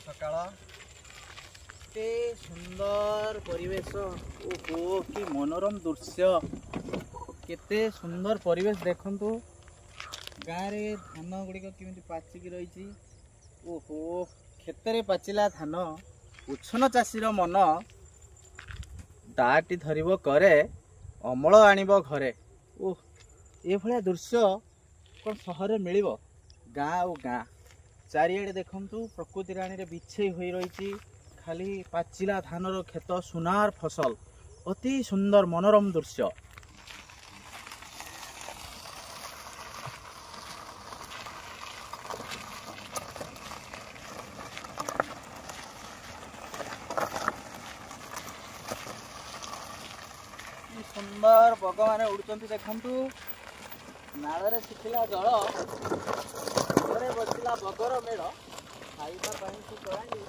सकाळ एते सुंदर परिवेश ओहो कि मनोरम दृश्य केते सुंदर परिवेश देखंतु गाँव रे धान गुड़िक केमिति पाचिकी रही ओहो खेतरे पाचिला धान उछन चाषीर मन दाटी धरिब करे अमल आणिब घरे ओह ए भलिया दृश्य कौन सहर मिल गाँ और गाँ चारिआडे देखंतु प्रकृति राणी रे बिछे होई रही खाली पाचिला धानर खेत सुनार फसल अति सुंदर मनोरम दृश्य। सुंदर बग मैंने उड़ुचंती देखंतु नाଳରେ ଶୁଖିଲା ଜଳ ଘରେ ବସିଲା ବଗର ମେଢ଼ ଖାଇବା ପାଇଁ ତୋରାଣି